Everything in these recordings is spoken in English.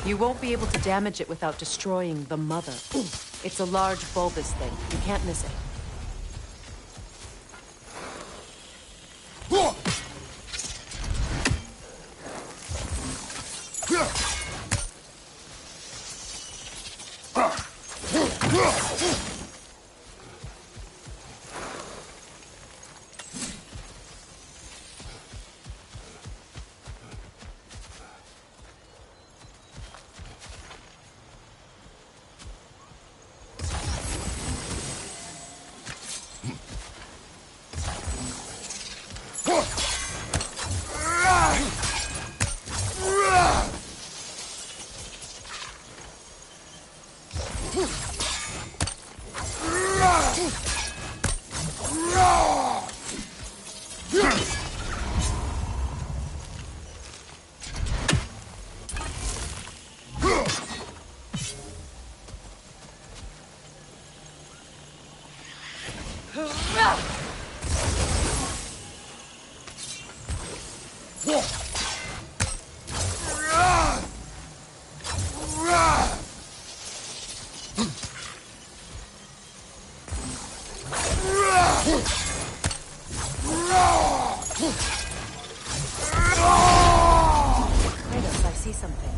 You won't be able to damage it without destroying the mother. It's a large bulbous thing. You can't miss it. Kratos, I see something.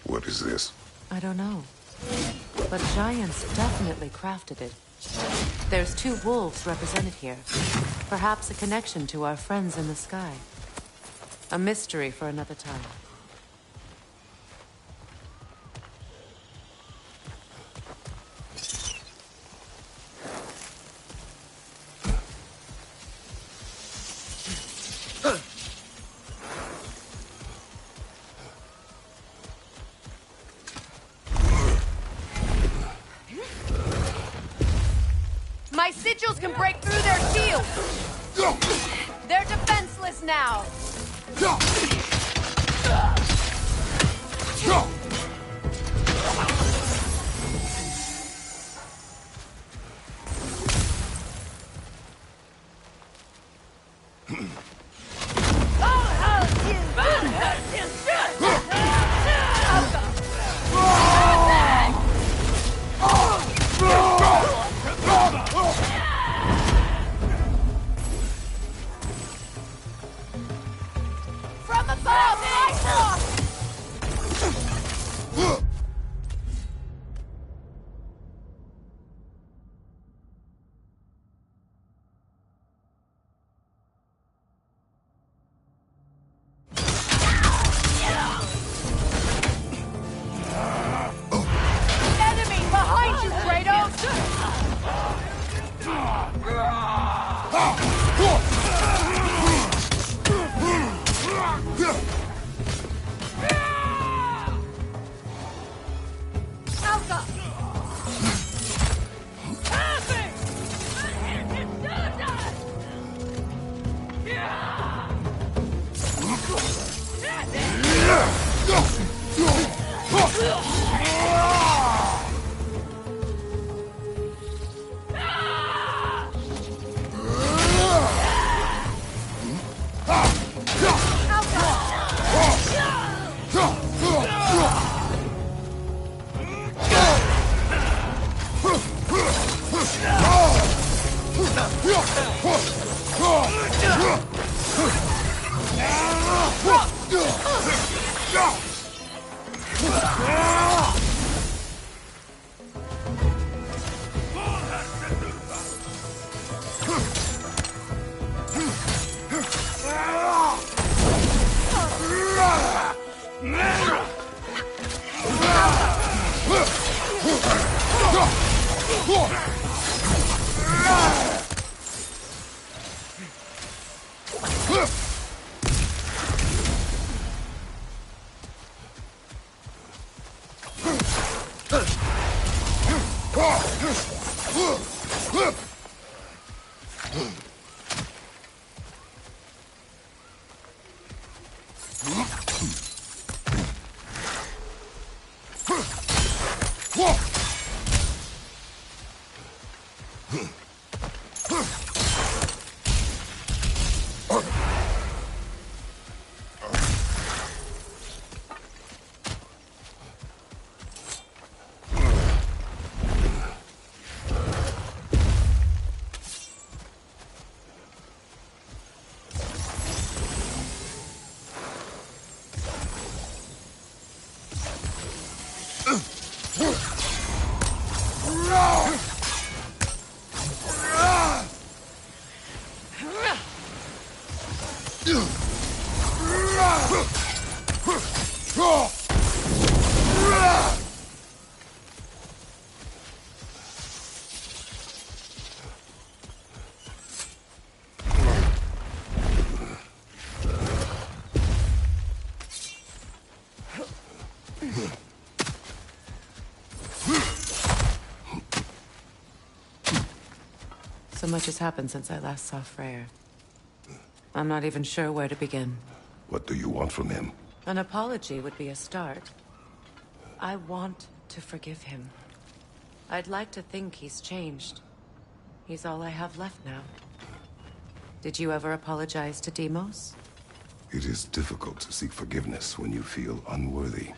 What is this? I don't know. But giants definitely crafted it. There's 2 wolves represented here. Perhaps a connection to our friends in the sky. A mystery for another time. My sigils can break through their shields! They're defenseless now! From above! Enemy behind you, Kratos! So much has happened since I last saw Freyr. I'm not even sure where to begin. What do you want from him? An apology would be a start. I want to forgive him. I'd like to think he's changed. He's all I have left now. Did you ever apologize to Deimos? It is difficult to seek forgiveness when you feel unworthy.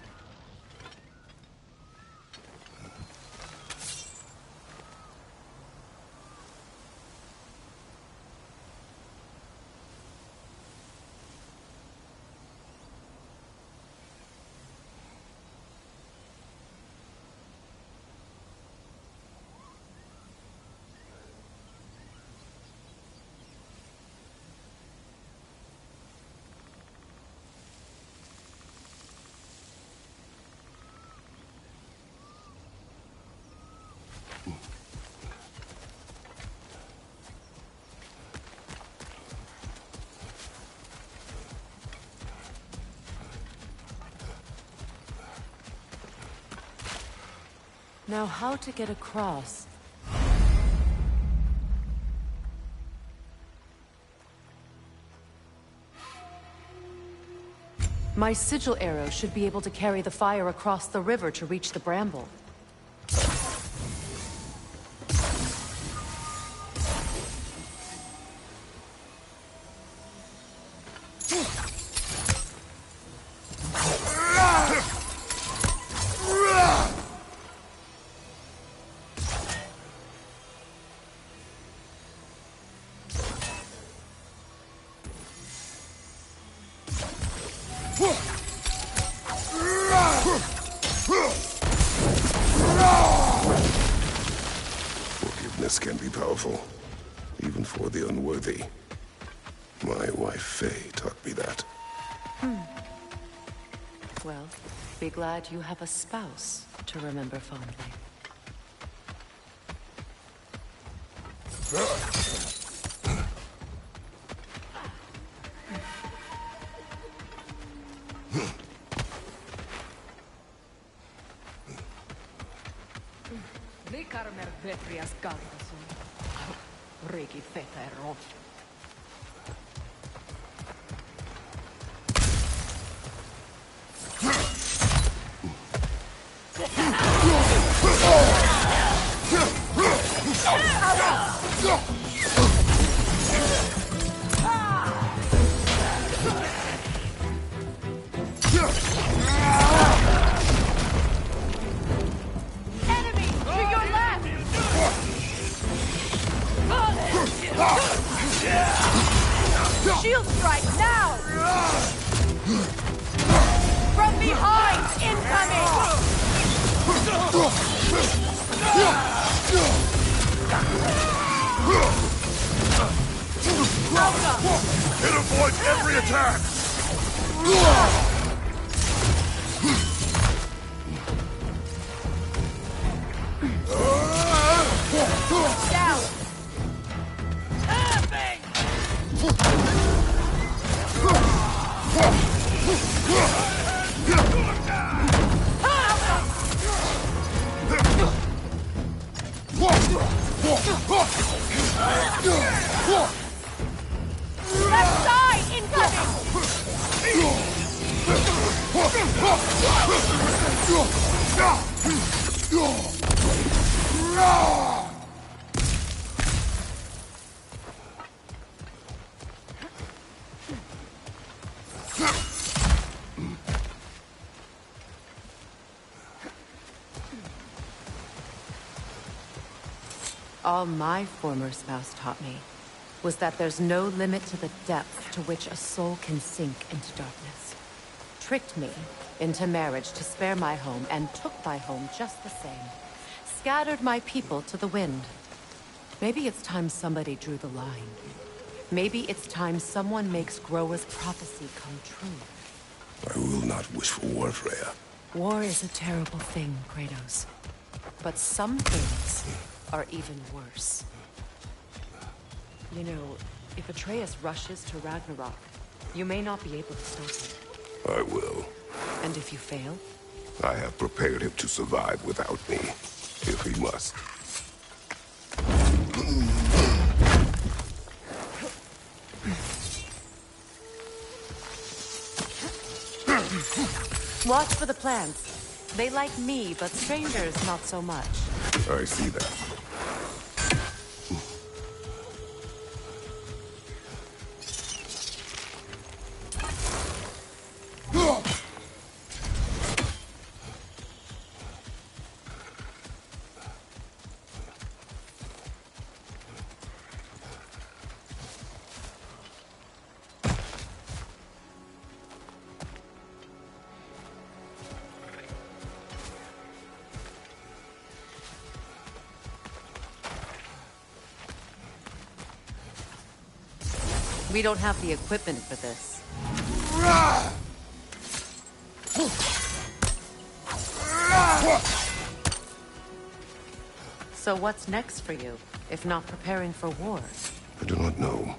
Now, how to get across? My sigil arrow should be able to carry the fire across the river to reach the bramble. Forgiveness can be powerful, even for the unworthy. My wife Faye taught me that. Well, be glad you have a spouse to remember fondly. Vetrias Gardason. Regi Fetero. Shield strike now! From behind! Incoming! It avoids every attack! Left side incoming! All my former spouse taught me was that there's no limit to the depth to which a soul can sink into darkness. Tricked me into marriage to spare my home and took my home just the same. Scattered my people to the wind. Maybe it's time somebody drew the line. Maybe it's time someone makes Groa's prophecy come true. I will not wish for war, Freya. War is a terrible thing, Kratos. But some things are even worse. You know, if Atreus rushes to Ragnarok, you may not be able to stop him. I will. And if you fail? I have prepared him to survive without me, if he must. Watch for the plants. They like me, but strangers not so much. I see that. We don't have the equipment for this. So what's next for you, if not preparing for war? I do not know,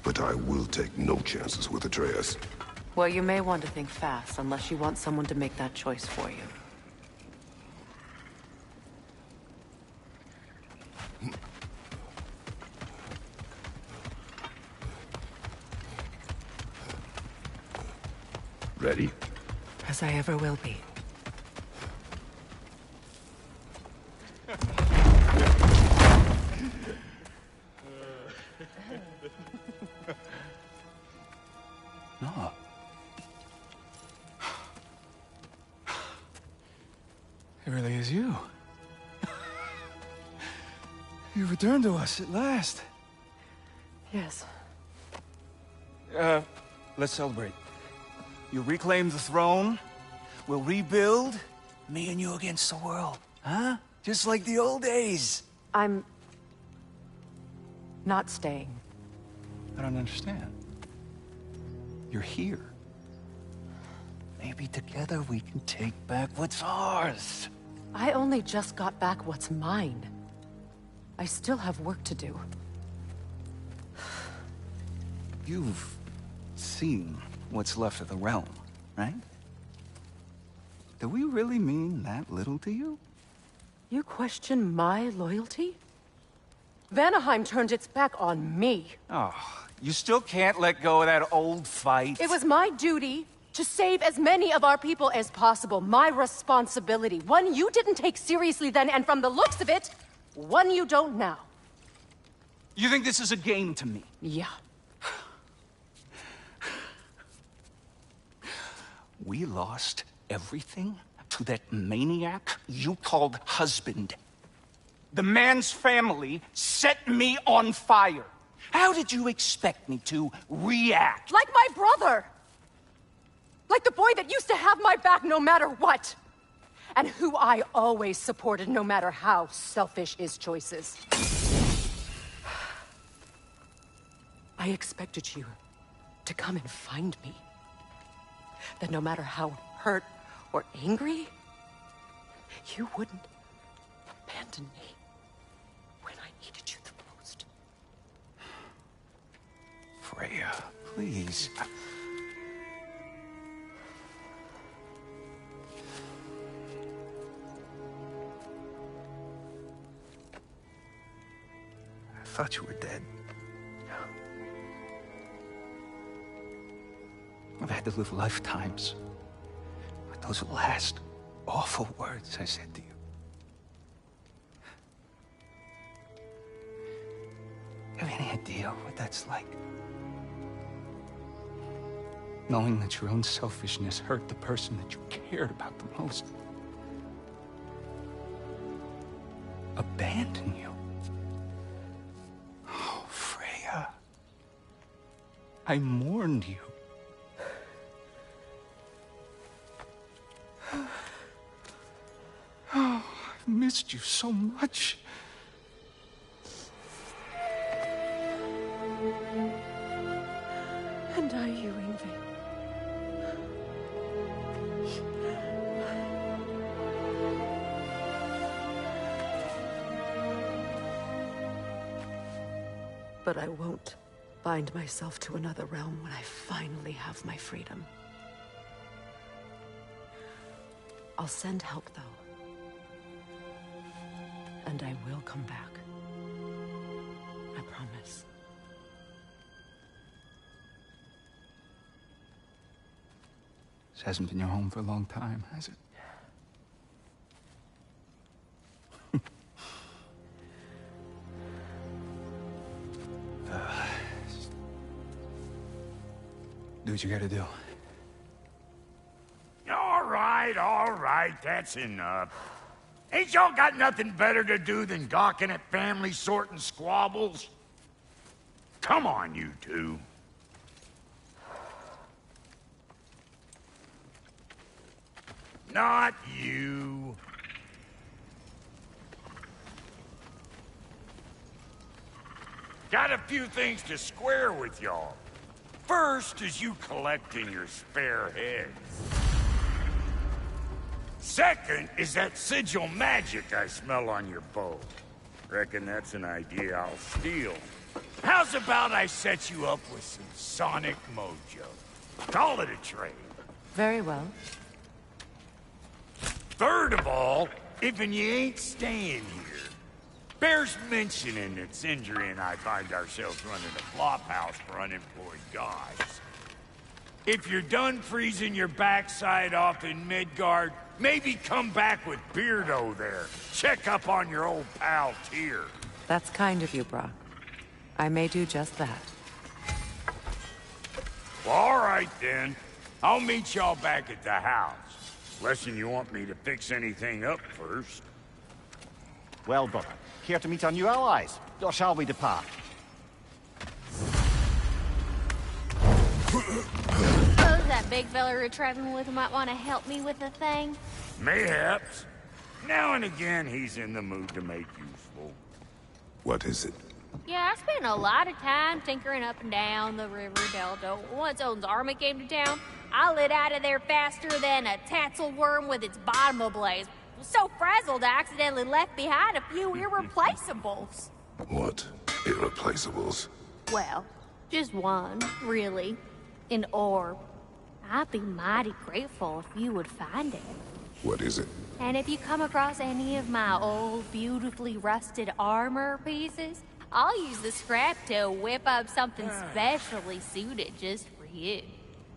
but I will take no chances with Atreus. Well, you may want to think fast, unless you want someone to make that choice for you. Ready? As I ever will be. No. It really is you. You returned to us at last. Yes. Let's celebrate. You reclaim the throne, we'll rebuild, me and you against the world. Huh? Just like the old days. I'm... not staying. I don't understand. You're here. Maybe together we can take back what's ours. I only just got back what's mine. I still have work to do. You've seen what's left of the realm, right? Do we really mean that little to you? You question my loyalty? Vanaheim turned its back on me. Oh, you still can't let go of that old fight? It was my duty to save as many of our people as possible. My responsibility. One you didn't take seriously then, and from the looks of it, one you don't now. You think this is a game to me? Yeah. We lost everything to that maniac you called husband. The man's family set me on fire. How did you expect me to react? Like my brother! Like the boy that used to have my back no matter what! And who I always supported no matter how selfish his choices. I expected you to come and find me. That no matter how hurt or angry, you wouldn't abandon me when I needed you the most. Freya, please. I thought you were dead. I've had to live lifetimes with those last awful words I said to you. You have any idea what that's like? Knowing that your own selfishness hurt the person that you cared about the most. Abandon you. Oh, Freya. I mourned you. Oh, I've missed you so much. And are you, Yngvi? But I won't bind myself to another realm when I finally have my freedom. I'll send help, though. And I will come back. I promise. This hasn't been your home for a long time, has it? Do what you gotta do. All right, that's enough. Ain't y'all got nothing better to do than gawking at family sorting squabbles? Come on, you two. Not you. Got a few things to square with y'all. First is you collecting your spare heads. Second is that sigil magic I smell on your bow. Reckon that's an idea I'll steal. How's about I set you up with some sonic mojo? Call it a trade. Very well. Third of all, if you ain't staying here, bears mentioning that Sindri and I find ourselves running a flop house for unemployed guys. If you're done freezing your backside off in Midgard, maybe come back with Beardo there. Check up on your old pal Tyr. That's kind of you, Brock. I may do just that. Well, all right then. I'll meet y'all back at the house. Unless you want me to fix anything up first. Well, brother, here to meet our new allies, or shall we depart? Suppose that big fella you're traveling with might want to help me with a thing? Mayhaps. Now and again, he's in the mood to make useful. What is it? Yeah, I spent a lot of time tinkering up and down the river delta. Once Odin's army came to town, I lit out of there faster than a tassel worm with its bottom ablaze. Was so frazzled I accidentally left behind a few irreplaceables. What? Irreplaceables? Well, just one, really. An orb. I'd be mighty grateful if you would find it. What is it? And if you come across any of my old, beautifully rusted armor pieces, I'll use the scrap to whip up something specially suited just for you.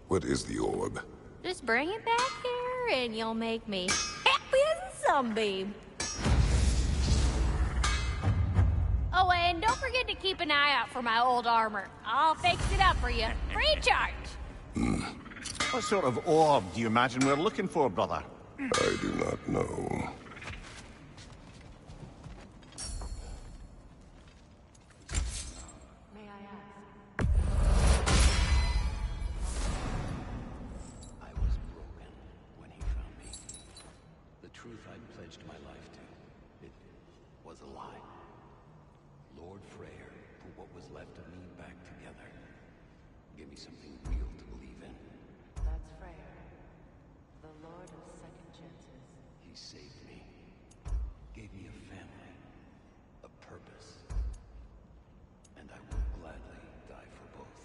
What is the orb? Just bring it back here and you'll make me happy as a sunbeam. Oh, and don't forget to keep an eye out for my old armor. I'll fix it up for you, free of charge. What sort of orb do you imagine we're looking for, brother? I do not know. May I ask? I was broken when he found me. The truth I'd pledged my life to, it was a lie. Lord Freyr put what was left of me back together. Gave me something real to believe in. That's Freyr, the Lord of Second Chances. He saved me. Gave me a family. A purpose. And I will gladly die for both.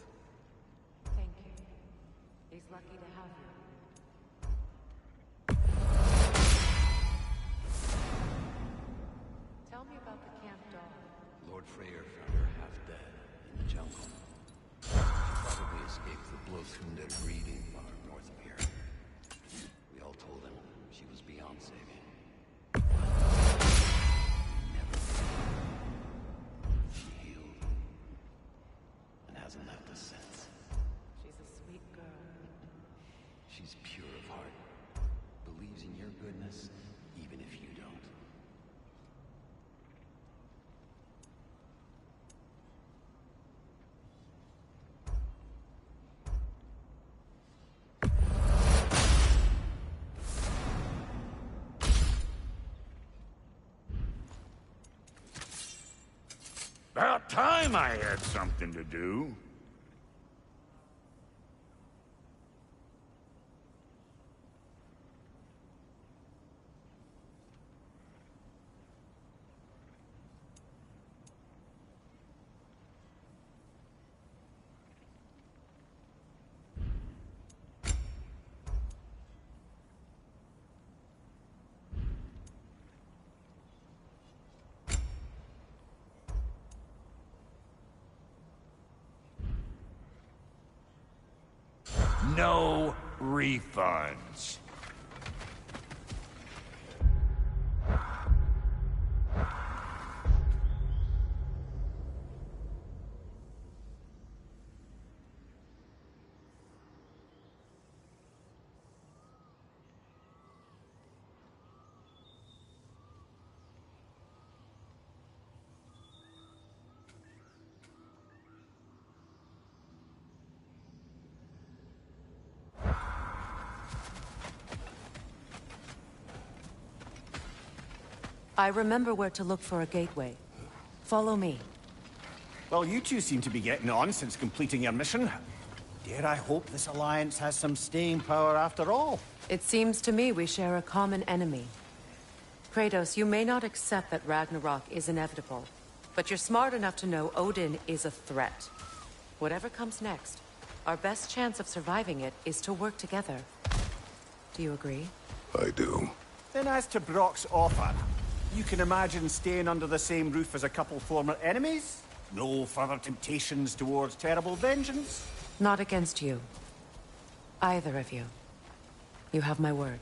Thank you. He's lucky to have you. Tell me about the camp dog. Lord Freyr found her half dead in the jungle. She probably escaped the blows from their breeding farm. About time I had something to do. No refunds. I remember where to look for a gateway. Follow me. Well, you two seem to be getting on since completing your mission. Dare I hope this alliance has some staying power after all? It seems to me we share a common enemy. Kratos, you may not accept that Ragnarok is inevitable, but you're smart enough to know Odin is a threat. Whatever comes next, our best chance of surviving it is to work together. Do you agree? I do. Then as to Brock's offer, you can imagine staying under the same roof as a couple former enemies? No further temptations towards terrible vengeance? Not against you. Either of you. You have my word.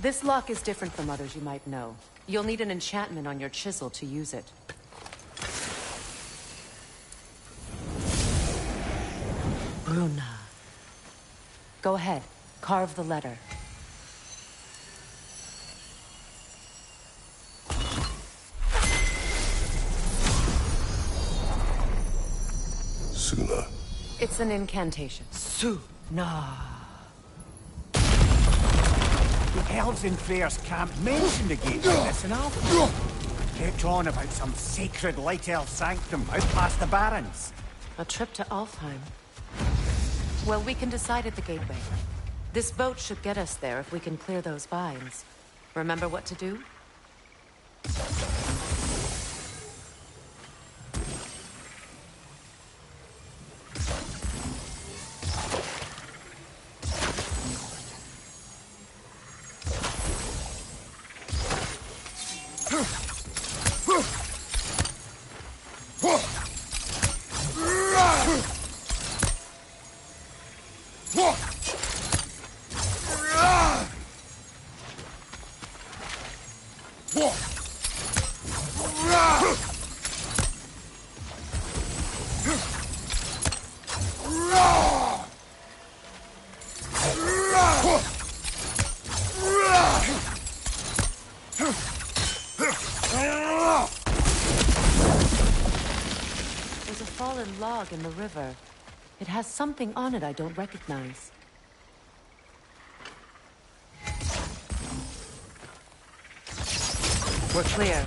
This lock is different from others you might know. You'll need an enchantment on your chisel to use it. Bruna. Go ahead. Carve the letter. It's an incantation. Nah. The elves in Freyr's camp mentioned the gate like this in Alpha. Kept on about some sacred light elf sanctum out past the barrens. A trip to Alfheim. Well, we can decide at the gateway. This boat should get us there if we can clear those vines. Remember what to do? There's a fallen log in the river. It has something on it I don't recognize. We're clear.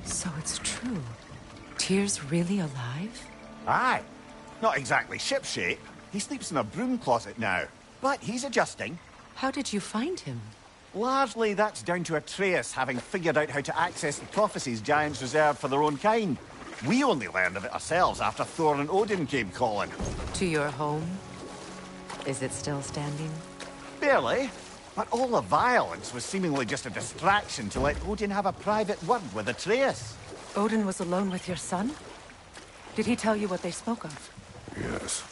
So it's true. Tyr's really alive? Aye. Not exactly shipshape. He sleeps in a broom closet now. But he's adjusting. How did you find him? Largely, that's down to Atreus having figured out how to access the prophecies giants reserved for their own kind. We only learned of it ourselves after Thor and Odin came calling. To your home? Is it still standing? Barely. But all the violence was seemingly just a distraction to let Odin have a private word with Atreus. Odin was alone with your son? Did he tell you what they spoke of? Yes.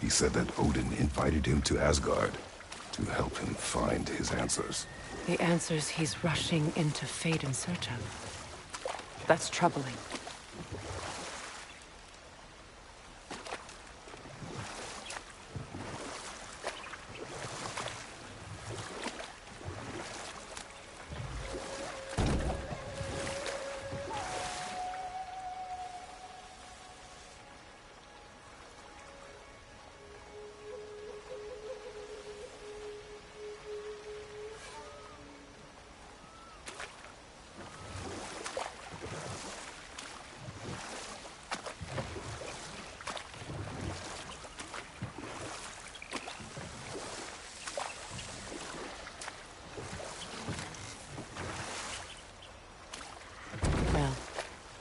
He said that Odin invited him to Asgard to help him find his answers. The answers he's rushing into fate in search of. That's troubling.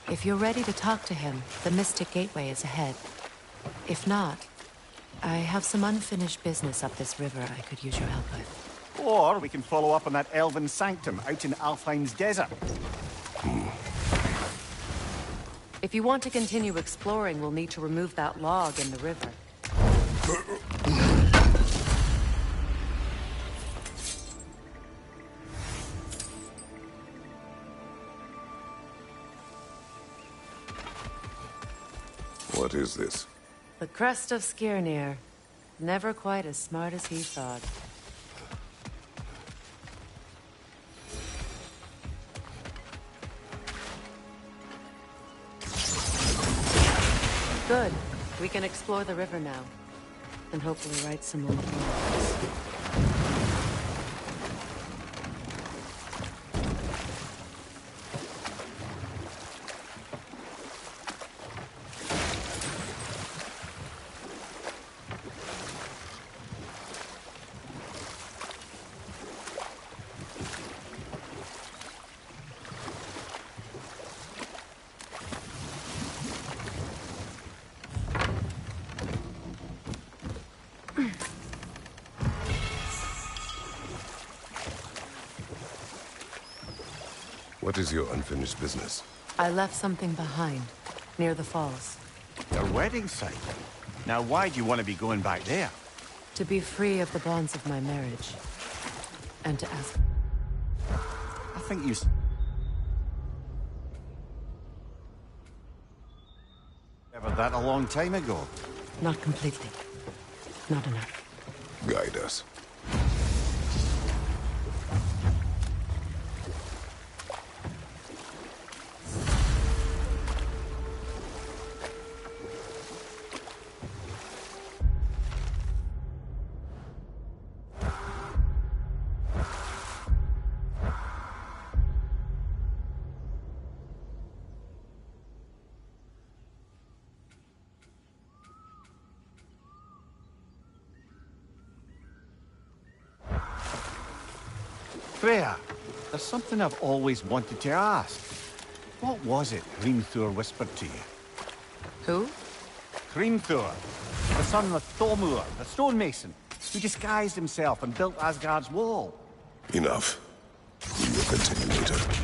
If you're ready to talk to him, the Mystic Gateway is ahead. If not, I have some unfinished business up this river I could use your help with. Or we can follow up on that elven sanctum out in Alfheim's desert. If you want to continue exploring, we'll need to remove that log in the river. What is this? The crest of Skirnir. Never quite as smart as he thought. Good. We can explore the river now. And hopefully write some more poems. What is your unfinished business? I left something behind, near the falls. Your wedding site. Now why do you want to be going back there? To be free of the bonds of my marriage. And to ask... I think you... Ever that a long time ago? Not completely. Not enough. Guide us. Freya, there's something I've always wanted to ask. What was it Hrimthur whispered to you? Who? Hrimthur, the son of Thormur, the stonemason, who disguised himself and built Asgard's wall. Enough. We will continue later.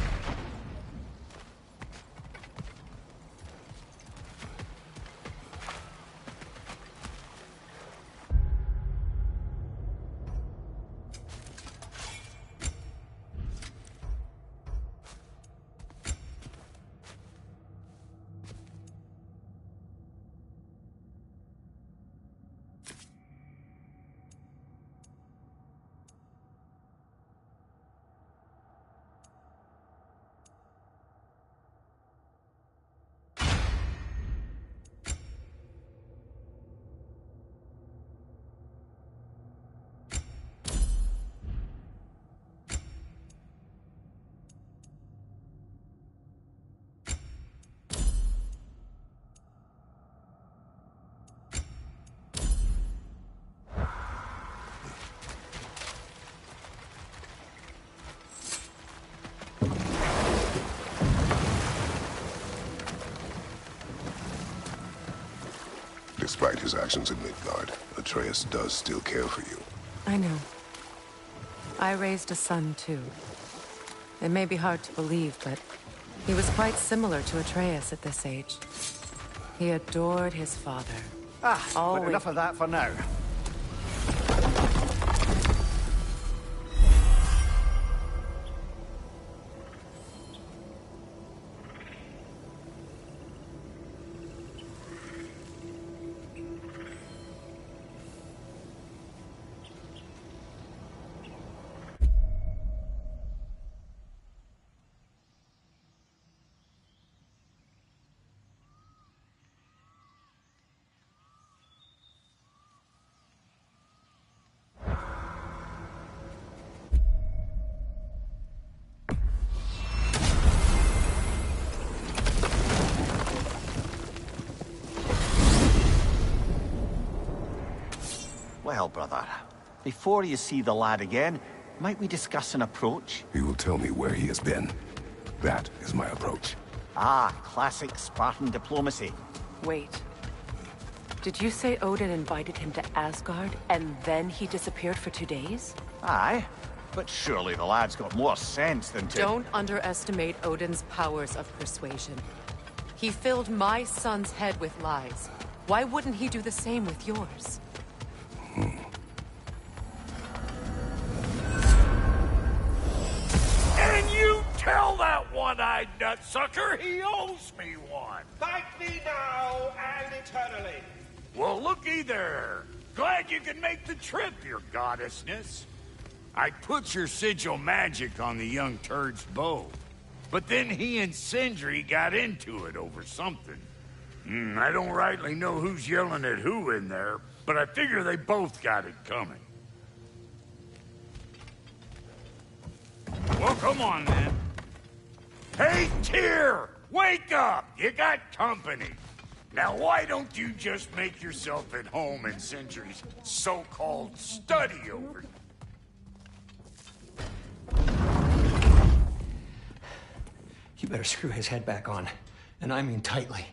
Despite his actions in Midgard, Atreus does still care for you. I know. I raised a son, too. It may be hard to believe, but he was quite similar to Atreus at this age. He adored his father. But enough of that for now. Well, brother, before you see the lad again, might we discuss an approach? He will tell me where he has been. That is my approach. Classic Spartan diplomacy. Wait. Did you say Odin invited him to Asgard, and then he disappeared for 2 days? Aye, but surely the lad's got more sense than to... Don't underestimate Odin's powers of persuasion. He filled my son's head with lies. Why wouldn't he do the same with yours? And you tell that one-eyed nutsucker he owes me one. Thank me now and eternally. Well, looky there. Glad you can make the trip, your goddessness. I put your sigil magic on the young turd's bow. But then he and Sindri got into it over something. I don't rightly know who's yelling at who in there, but I figure they both got it coming. Well, come on, then. Hey, Tyr! Wake up! You got company. Now, why don't you just make yourself at home in Sindri's so-called study over here? You better screw his head back on, and I mean tightly.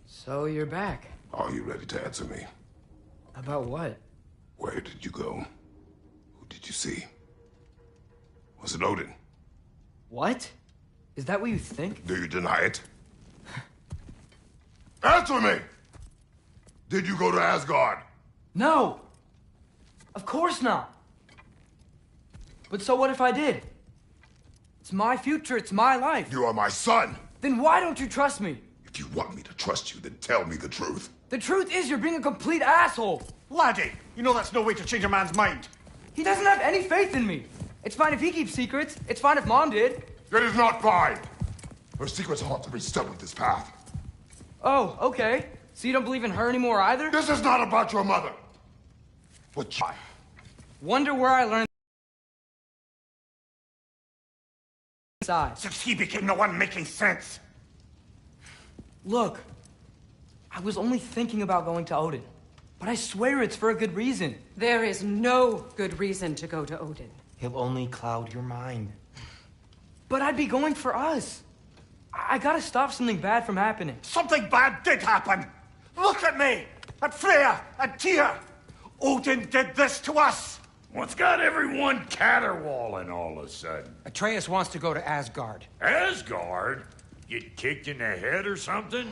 So you're back. Are you ready to answer me? About what? Where did you go? Who did you see? Was it Odin? What? Is that what you think? Do you deny it? Answer me! Did you go to Asgard? No! Of course not! But so what if I did? It's my future, it's my life. You are my son! Then why don't you trust me? If you want me to trust you, then tell me the truth. The truth is you're being a complete asshole! Laddie, you know that's no way to change a man's mind. He doesn't have any faith in me. It's fine if he keeps secrets. It's fine if Mom did. It is not fine! Her secrets ought to be stuck with this path. Oh, okay. So you don't believe in her anymore either? This is not about your mother! What you... Wonder where I learned size. Since he became the one making sense. Look, I was only thinking about going to Odin. But I swear it's for a good reason. There is no good reason to go to Odin. He'll only cloud your mind. But I'd be going for us. I gotta stop something bad from happening. Something bad did happen! Look at me! At Freya! At Tyr! Odin did this to us! What's got everyone caterwauling all of a sudden? Atreus wants to go to Asgard. Asgard? Get kicked in the head or something?